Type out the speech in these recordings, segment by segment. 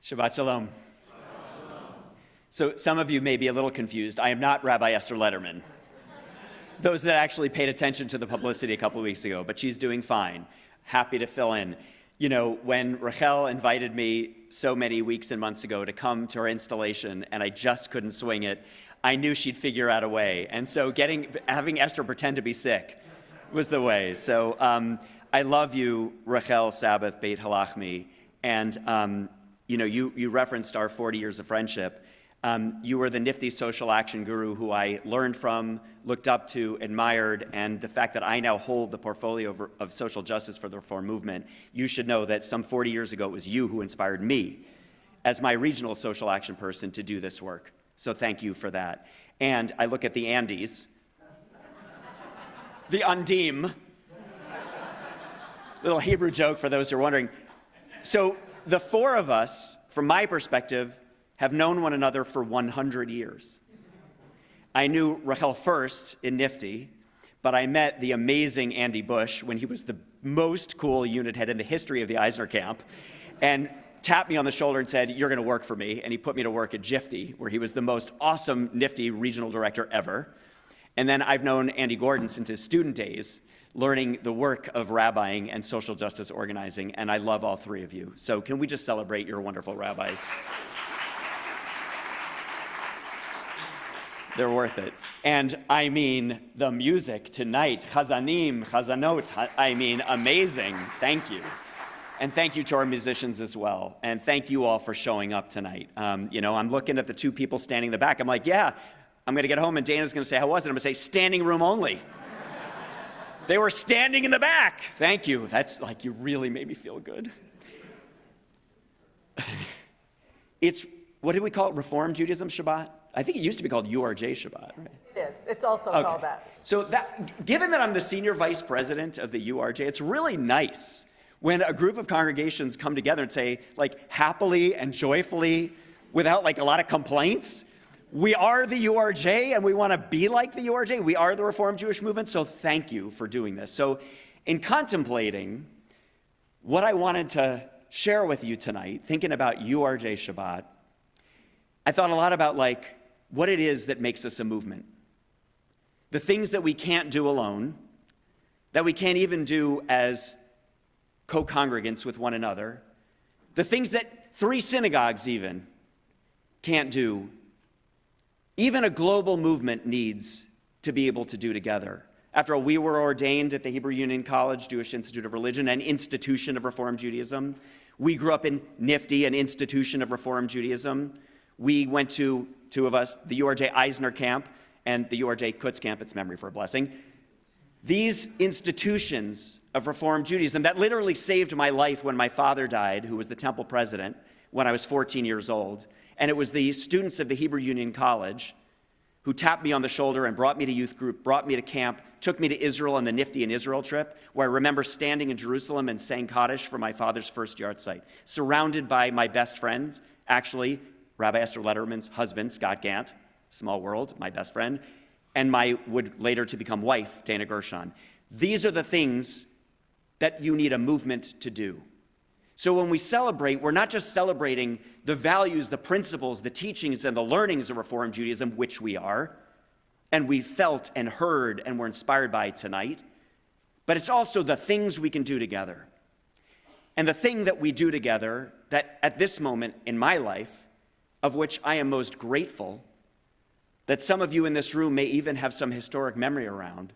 Shabbat Shalom. So some of you may be a little confused. I am not Rabbi Esther Letterman. Those that actually paid attention to the publicity a couple of weeks ago, but she's doing fine. Happy to fill in. You know, when Rachel invited me so many weeks and months ago to come to her installation, and I just couldn't swing it, I knew she'd figure out a way. And so having Esther pretend to be sick was the way. So I love you, Rachel Sabbath Beit Halachmi. And you referenced our 40 years of friendship. You were the nifty social action guru who I learned from, looked up to, admired, and the fact that I now hold the portfolio of social justice for the Reform movement, you should know that some 40 years ago it was you who inspired me as my regional social action person to do this work. So thank you for that. And I look at the Andes, the Andim, little Hebrew joke for those who are wondering. So the four of us, from my perspective, have known one another for 100 years. I knew Rachel first in Nifty, but I met the amazing Andy Bush when he was the most cool unit head in the history of the Eisner camp, and tapped me on the shoulder and said, "You're gonna work for me," and he put me to work at Jifty, where he was the most awesome Nifty regional director ever. And then I've known Andy Gordon since his student days, learning the work of rabbiing and social justice organizing, and I love all three of you. So can we just celebrate your wonderful rabbis? They're worth it. And I mean, the music tonight, chazanim, chazanot, I mean, amazing. Thank you. And thank you to our musicians as well. And thank you all for showing up tonight. I'm looking at the two people standing in the back. I'm like, yeah, I'm going to get home and Dana's going to say, how was it? I'm going to say, standing room only. They were standing in the back. Thank you. That's like, you really made me feel good. It's, what did we call it? Reform Judaism Shabbat? I think it used to be called URJ Shabbat, right? It is. It's also called that. So given that I'm the senior vice president of the URJ, it's really nice when a group of congregations come together and say, like, happily and joyfully, without like a lot of complaints, we are the URJ and we want to be like the URJ. We are the Reformed Jewish movement, so thank you for doing this. So in contemplating what I wanted to share with you tonight, thinking about URJ Shabbat, I thought a lot about like what it is that makes us a movement. The things that we can't do alone, that we can't even do as co-congregants with one another, the things that three synagogues even can't do, even a global movement needs to be able to do together. After all, we were ordained at the Hebrew Union College, Jewish Institute of Religion, an institution of Reform Judaism. We grew up in Nifty, an institution of Reform Judaism. We went to, two of us, the URJ Eisner camp and the URJ Kutz camp, its memory for a blessing. These institutions of Reform Judaism that literally saved my life when my father died, who was the temple president, when I was 14 years old. And it was the students of the Hebrew Union College who tapped me on the shoulder and brought me to youth group, brought me to camp, took me to Israel on the Nifty in Israel trip, where I remember standing in Jerusalem and saying Kaddish for my father's first yard site, surrounded by my best friends, actually, Rabbi Esther Letterman's husband, Scott Gant, small world, my best friend, and my would later to become wife, Dana Gershon. These are the things that you need a movement to do. So when we celebrate, we're not just celebrating the values, the principles, the teachings, and the learnings of Reform Judaism, which we are, and we felt and heard and were inspired by tonight, but it's also the things we can do together. And the thing that we do together, that at this moment in my life, of which I am most grateful, that some of you in this room may even have some historic memory around,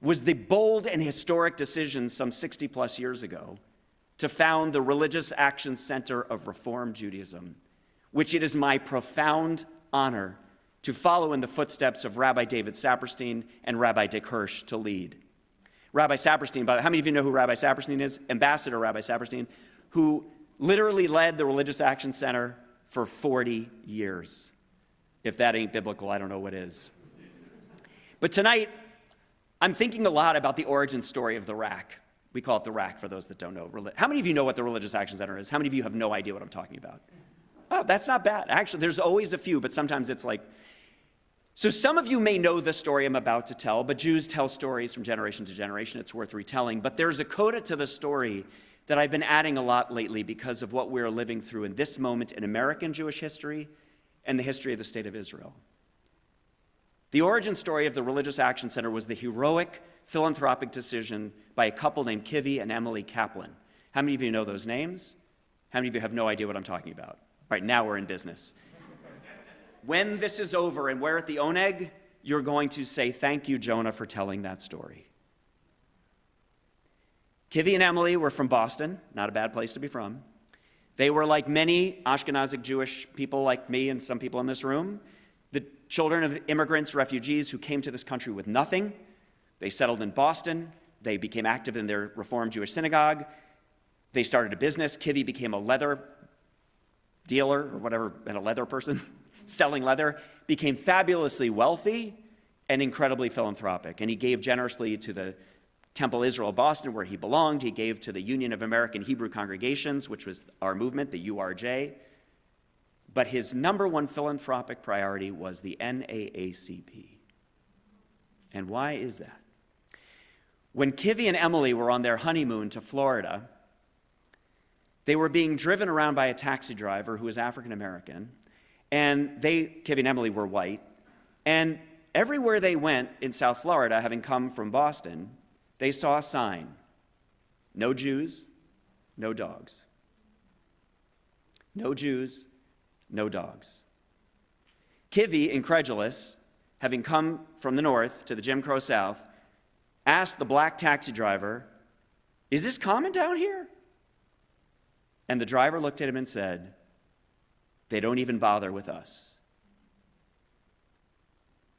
was the bold and historic decision some 60 plus years ago to found the Religious Action Center of Reform Judaism, which it is my profound honor to follow in the footsteps of Rabbi David Saperstein and Rabbi Dick Hirsch to lead. Rabbi Saperstein, how many of you know who Rabbi Saperstein is? Ambassador Rabbi Saperstein, who literally led the Religious Action Center for 40 years. If that ain't biblical, I don't know what is. But tonight, I'm thinking a lot about the origin story of the RAC. We call it the RAC for those that don't know. How many of you know what the Religious Action Center is? How many of you have no idea what I'm talking about? Oh, that's not bad. Actually, there's always a few, but sometimes it's like... So some of you may know the story I'm about to tell, but Jews tell stories from generation to generation. It's worth retelling. But there's a coda to the story that I've been adding a lot lately because of what we're living through in this moment in American Jewish history and the history of the State of Israel. The origin story of the Religious Action Center was the heroic philanthropic decision by a couple named Kivi and Emily Kaplan. How many of you know those names? How many of you have no idea what I'm talking about? All right, now we're in business. When this is over and we're at the Oneg, you're going to say, thank you, Jonah, for telling that story. Kivi and Emily were from Boston, not a bad place to be from. They were like many Ashkenazic Jewish people like me and some people in this room, the children of immigrants, refugees who came to this country with nothing. They settled in Boston. They became active in their Reformed Jewish synagogue. They started a business. Kivi became a leather dealer or whatever, and a leather person selling leather, became fabulously wealthy and incredibly philanthropic. And he gave generously to the Temple Israel Boston, where he belonged. He gave to the Union of American Hebrew Congregations, which was our movement, the URJ. But his number one philanthropic priority was the NAACP. And why is that? When Kivi and Emily were on their honeymoon to Florida, they were being driven around by a taxi driver who was African American, and Kivi and Emily were white, and everywhere they went in South Florida, having come from Boston, they saw a sign: no Jews, no dogs. No Jews, no dogs. Kivi, incredulous, having come from the north to the Jim Crow South, asked the black taxi driver, "Is this common down here?" And the driver looked at him and said, "They don't even bother with us.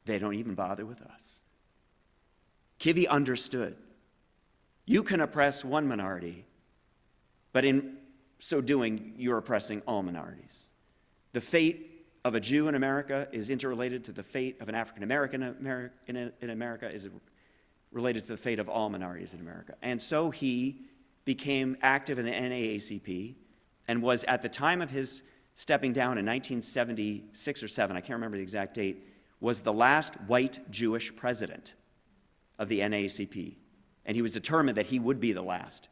They don't even bother with us." Kivi understood. You can oppress one minority, but in so doing, you're oppressing all minorities. The fate of a Jew in America is interrelated to the fate of an African American in America, is related to the fate of all minorities in America. And so he became active in the NAACP and was, at the time of his stepping down in 1976 or 7, I can't remember the exact date, was the last white Jewish president of the NAACP. And he was determined that he would be the last.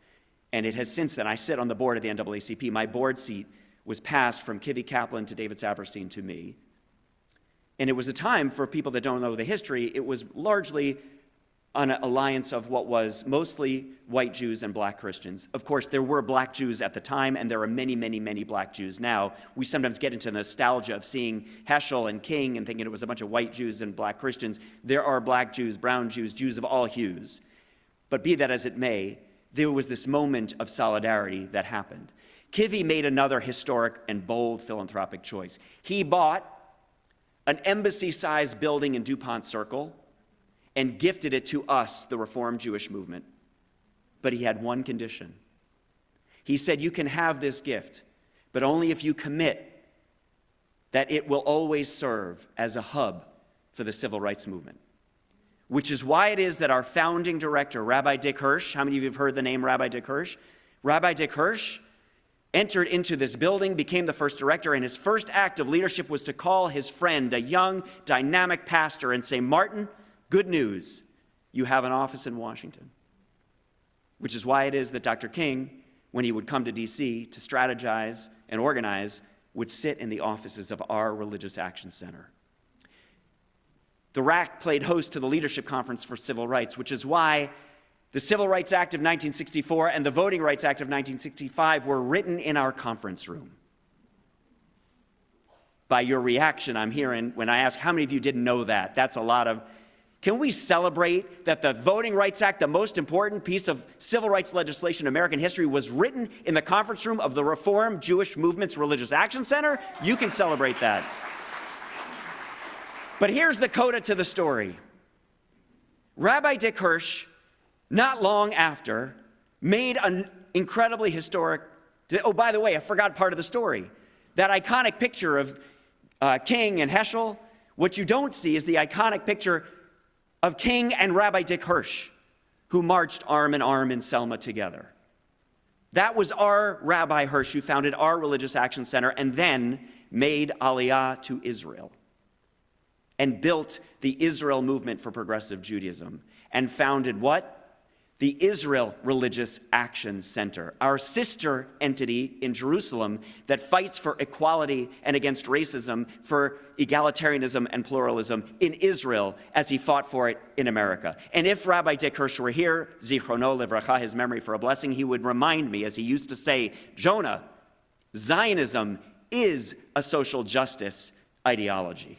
And it has since then, I sit on the board of the NAACP. My board seat was passed from Kivi Kaplan to David Saperstein to me. And it was a time, for people that don't know the history, it was largely an alliance of what was mostly white Jews and black Christians. Of course, there were black Jews at the time, and there are many, many, many black Jews now. We sometimes get into the nostalgia of seeing Heschel and King and thinking it was a bunch of white Jews and black Christians. There are black Jews, brown Jews, Jews of all hues. But be that as it may, there was this moment of solidarity that happened. Kivi made another historic and bold philanthropic choice. He bought an embassy-sized building in DuPont Circle and gifted it to us, the Reformed Jewish movement. But he had one condition. He said, you can have this gift, but only if you commit that it will always serve as a hub for the civil rights movement. Which is why it is that our founding director, Rabbi Dick Hirsch, how many of you have heard the name Rabbi Dick Hirsch? Rabbi Dick Hirsch entered into this building, became the first director, and his first act of leadership was to call his friend, a young, dynamic pastor, and say, "Martin, good news, you have an office in Washington." Which is why it is that Dr. King, when he would come to D.C. to strategize and organize, would sit in the offices of our Religious Action Center. The RAC played host to the Leadership Conference for Civil Rights, which is why the Civil Rights Act of 1964 and the Voting Rights Act of 1965 were written in our conference room. By your reaction, I'm hearing, when I ask how many of you didn't know that, that's a lot of. Can we celebrate that the Voting Rights Act, the most important piece of civil rights legislation in American history, was written in the conference room of the Reformed Jewish Movement's Religious Action Center? You can celebrate that. But here's the coda to the story. Rabbi Dick Hirsch, not long after, made an incredibly historic, oh, by the way, I forgot part of the story. That iconic picture of King and Heschel, what you don't see is the iconic picture of King and Rabbi Dick Hirsch, who marched arm in arm in Selma together. That was our Rabbi Hirsch who founded our Religious Action Center and then made Aliyah to Israel and built the Israel movement for progressive Judaism and founded what? the Israel Religious Action Center, our sister entity in Jerusalem that fights for equality and against racism, for egalitarianism and pluralism in Israel as he fought for it in America. And if Rabbi Dick Hirsch were here, Zichrono Livracha, his memory for a blessing, he would remind me, as he used to say, Jonah, Zionism is a social justice ideology.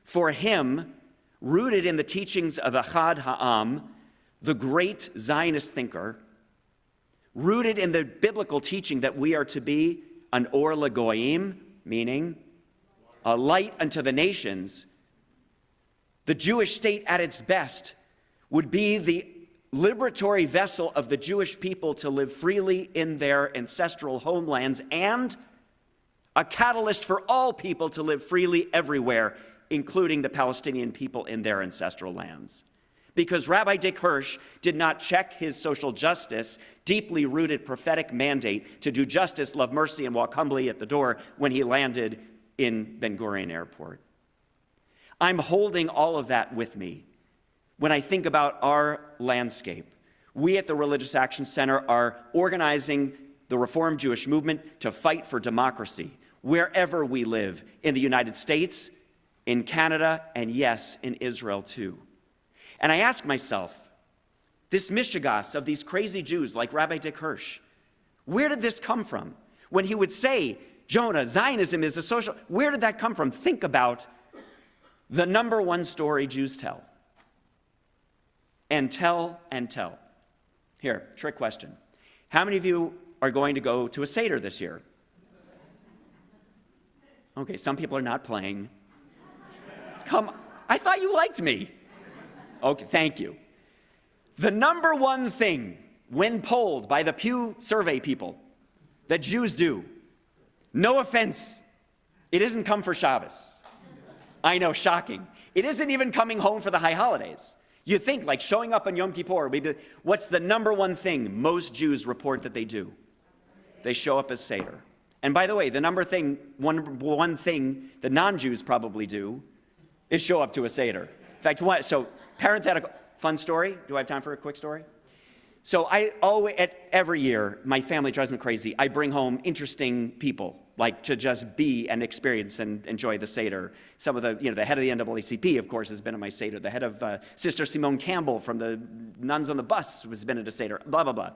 For him, rooted in the teachings of Echad Ha'am, the great Zionist thinker, rooted in the biblical teaching that we are to be an or lagoyim, meaning a light unto the nations, the Jewish state at its best would be the liberatory vessel of the Jewish people to live freely in their ancestral homelands and a catalyst for all people to live freely everywhere, including the Palestinian people in their ancestral lands. Because Rabbi Dick Hirsch did not check his social justice, deeply rooted prophetic mandate to do justice, love mercy, and walk humbly at the door when he landed in Ben Gurion Airport. I'm holding all of that with me when I think about our landscape. We at the Religious Action Center are organizing the Reformed Jewish movement to fight for democracy wherever we live, in the United States, in Canada, and yes, in Israel too. And I ask myself, this mishigas of these crazy Jews like Rabbi Dick Hirsch, where did this come from? When he would say, Jonah, Zionism is a social, where did that come from? Think about the number one story Jews tell. And tell and tell. Here, trick question. How many of you are going to go to a Seder this year? Okay, some people are not playing. Come, I thought you liked me. Okay, thank you. The number one thing, when polled by the Pew survey people, that Jews do, no offense, it isn't come for Shabbos. I know, shocking. It isn't even coming home for the high holidays. You think, like showing up on Yom Kippur, what's the number one thing most Jews report that they do? They show up as Seder. And by the way, the one thing the non-Jews probably do is show up to a Seder. In fact, so parenthetical, fun story. Do I have time for a quick story? So every year, my family drives me crazy. I bring home interesting people, like to just be and experience and enjoy the Seder. Some of the head of the NAACP, of course, has been at my Seder. The head of Sister Simone Campbell from the Nuns on the Bus has been at a Seder, blah, blah, blah.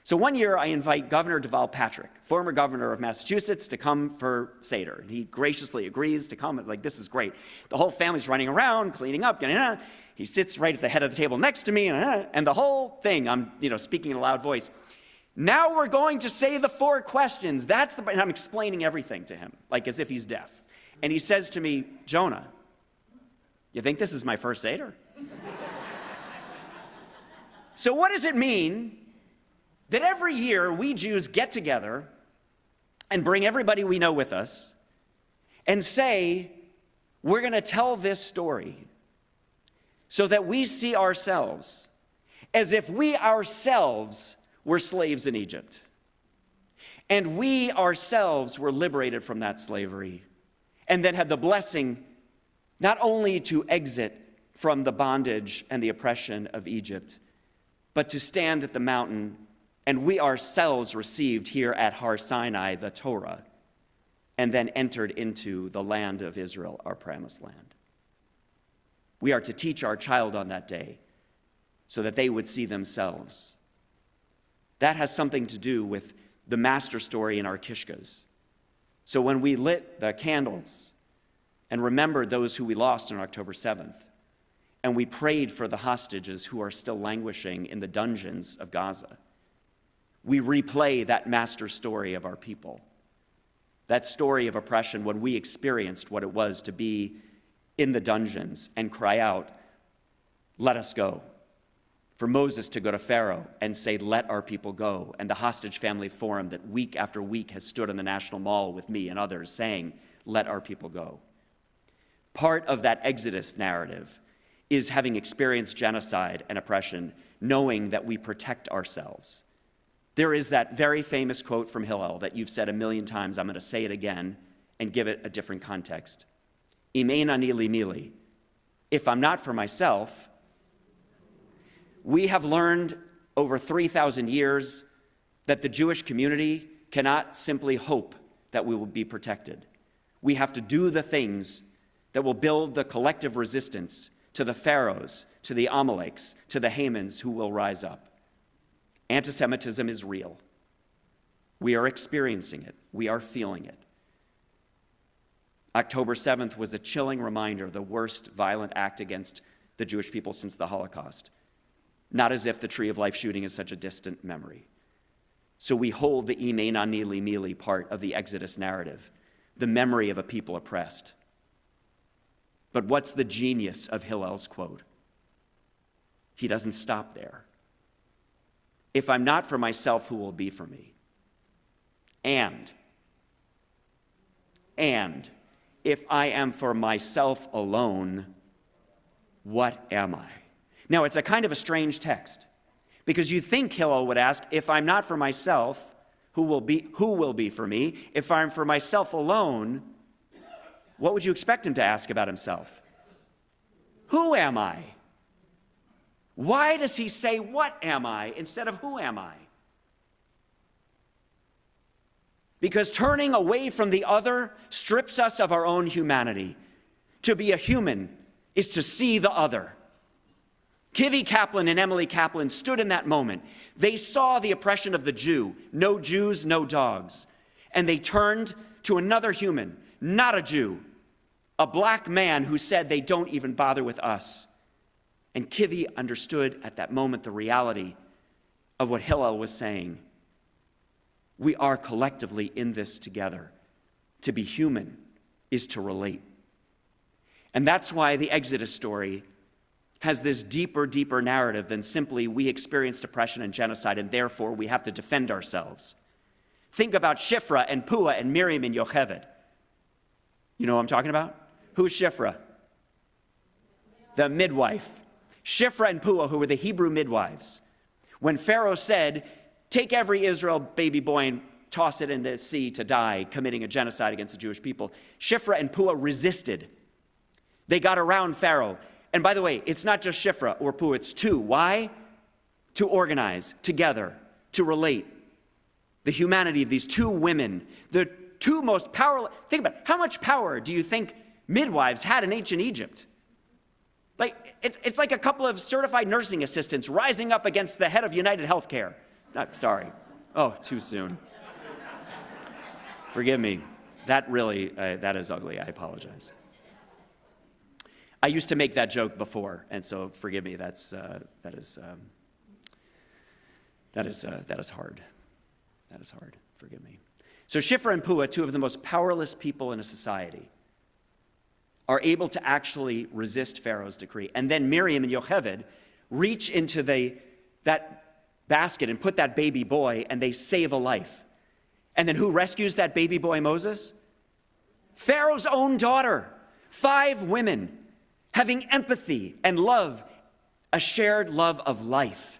So one year, I invite Governor Deval Patrick, former governor of Massachusetts, to come for Seder. And he graciously agrees to come. Like, this is great. The whole family's running around, cleaning up, He sits right at the head of the table next to me, and the whole thing, I'm speaking in a loud voice. Now we're going to say the 4 questions. And I'm explaining everything to him, like as if he's deaf. And he says to me, Jonah, you think this is my first Seder? So what does it mean that every year we Jews get together and bring everybody we know with us and say, we're going to tell this story so that we see ourselves as if we ourselves were slaves in Egypt. And we ourselves were liberated from that slavery and then had the blessing not only to exit from the bondage and the oppression of Egypt, but to stand at the mountain, and we ourselves received here at Har Sinai the Torah, and then entered into the land of Israel, our promised land. We are to teach our child on that day so that they would see themselves. That has something to do with the master story in our kishkas. So when we lit the candles and remembered those who we lost on October 7th, and we prayed for the hostages who are still languishing in the dungeons of Gaza, we replay that master story of our people, that story of oppression when we experienced what it was to be in the dungeons and cry out, let us go. For Moses to go to Pharaoh and say, let our people go. And the Hostage Family Forum that week after week has stood on the National Mall with me and others saying, let our people go. Part of that Exodus narrative is having experienced genocide and oppression, knowing that we protect ourselves. There is that very famous quote from Hillel that you've said a million times. I'm going to say it again and give it a different context. Im ein ani li mili. If I'm not for myself, we have learned over 3,000 years that the Jewish community cannot simply hope that we will be protected. We have to do the things that will build the collective resistance to the pharaohs, to the Amaleks, to the Hamans who will rise up. Anti-Semitism is real. We are experiencing it. We are feeling it. October 7th was a chilling reminder of the worst violent act against the Jewish people since the Holocaust. Not as if the Tree of Life shooting is such a distant memory. So we hold the Imei Nani Li Mili part of the Exodus narrative, the memory of a people oppressed. But what's the genius of Hillel's quote? He doesn't stop there. If I'm not for myself, who will be for me? And if I am for myself alone, what am I? Now, it's a kind of a strange text, because you think Hillel would ask, if I'm not for myself, who will be for me? If I'm for myself alone, what would you expect him to ask about himself? Who am I? Why does he say, what am I, instead of who am I? Because turning away from the other strips us of our own humanity. To be a human is to see the other. Kivy Kaplan and Emily Kaplan stood in that moment. They saw the oppression of the Jew, no Jews, no dogs. And they turned to another human, not a Jew, a black man who said, they don't even bother with us. And Kivy understood at that moment the reality of what Hillel was saying. We are collectively in this together. To be human is to relate. And that's why the Exodus story has this deeper narrative than simply we experienced oppression and genocide and therefore we have to defend ourselves. Think about Shifra and Pua and Miriam and Yocheved. You know what I'm talking about? Who's Shifra? The midwife. Shifra and Pua, who were the Hebrew midwives. When Pharaoh said, take every Israel baby boy and toss it in the sea to die, committing a genocide against the Jewish people, Shifra and Pua resisted. They got around Pharaoh. And by the way, it's not just Shifra or Pua, it's two. Why? To organize together, to relate. The humanity of these two women, the two most powerful. Think about it. How much power do you think midwives had in ancient Egypt? Like, it's like a couple of certified nursing assistants rising up against the head of United Healthcare. Sorry. Oh, too soon. Forgive me. That really, that is ugly. I apologize. I used to make that joke before, and so forgive me. That is hard. That is hard. Forgive me. So Shifra and Pua, two of the most powerless people in a society, are able to actually resist Pharaoh's decree. And then Miriam and Yocheved reach into that basket and put that baby boy, and they save a life. And then who rescues that baby boy, Moses? Pharaoh's own daughter. 5 women having empathy and love, a shared love of life.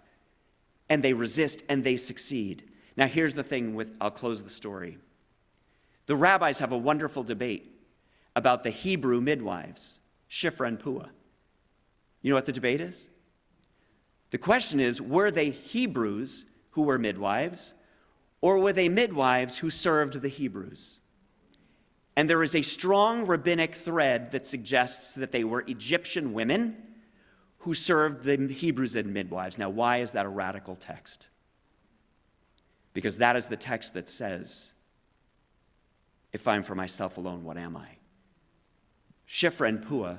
And they resist and they succeed. Now here's the thing I'll close the story. The rabbis have a wonderful debate about the Hebrew midwives, Shifra and Pua. You know what the debate is? The question is, were they Hebrews who were midwives, or were they midwives who served the Hebrews? And there is a strong rabbinic thread that suggests that they were Egyptian women who served the Hebrews as midwives. Now, why is that a radical text? Because that is the text that says, if I'm for myself alone, what am I? Shifra and Pua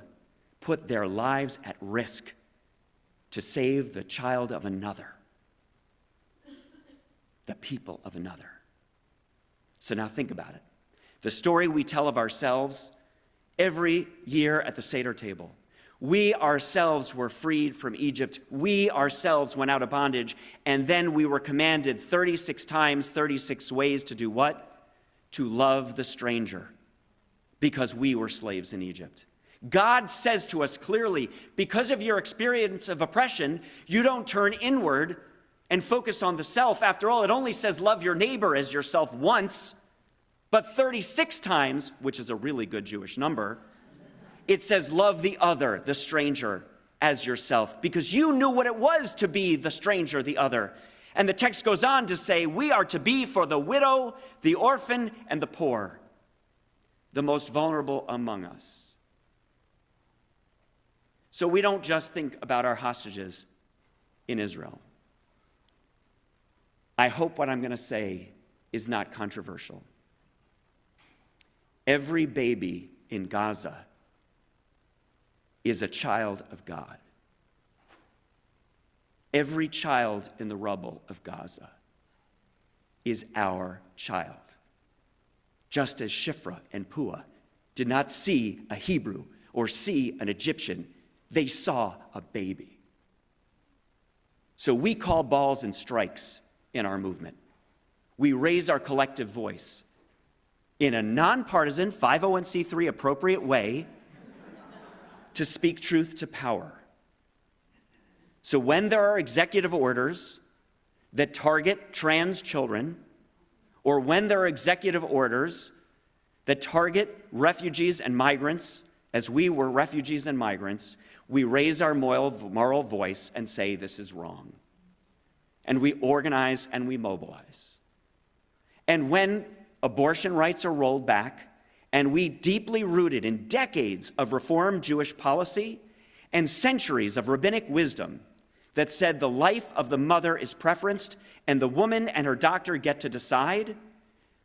put their lives at risk to save the child of another, the people of another. So now think about it. The story we tell of ourselves every year at the Seder table. We ourselves were freed from Egypt. We ourselves went out of bondage, and then we were commanded 36 times, 36 ways to do what? To love the stranger, because we were slaves in Egypt. God says to us clearly, because of your experience of oppression, you don't turn inward and focus on the self. After all, it only says love your neighbor as yourself once, but 36 times, which is a really good Jewish number, it says love the other, the stranger, as yourself, because you knew what it was to be the stranger, the other. And the text goes on to say, we are to be for the widow, the orphan, and the poor, the most vulnerable among us. So we don't just think about our hostages in Israel. I hope what I'm going to say is not controversial. Every baby in Gaza is a child of God. Every child in the rubble of Gaza is our child. Just as Shifra and Pua did not see a Hebrew or see an Egyptian, they saw a baby. So we call balls and strikes in our movement. We raise our collective voice in a nonpartisan 501c3 appropriate way to speak truth to power. So when there are executive orders that target trans children, or when there are executive orders that target refugees and migrants, as we were refugees and migrants, we raise our moral voice and say this is wrong. And we organize and we mobilize. And when abortion rights are rolled back, and we deeply rooted in decades of Reform Jewish policy and centuries of rabbinic wisdom that said the life of the mother is preferenced and the woman and her doctor get to decide,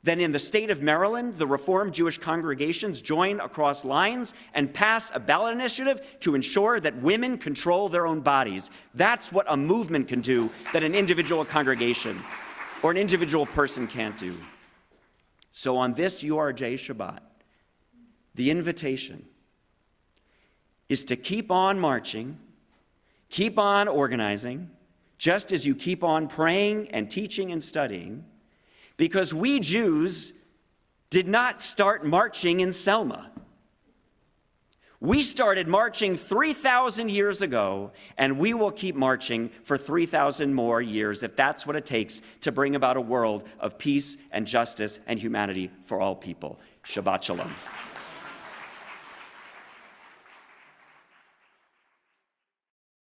then in the state of Maryland, the Reformed Jewish congregations join across lines and pass a ballot initiative to ensure that women control their own bodies. That's what a movement can do that an individual congregation or an individual person can't do. So on this URJ Shabbat, the invitation is to keep on marching, keep on organizing, just as you keep on praying and teaching and studying, because we Jews did not start marching in Selma. We started marching 3,000 years ago, and we will keep marching for 3,000 more years if that's what it takes to bring about a world of peace and justice and humanity for all people. Shabbat Shalom.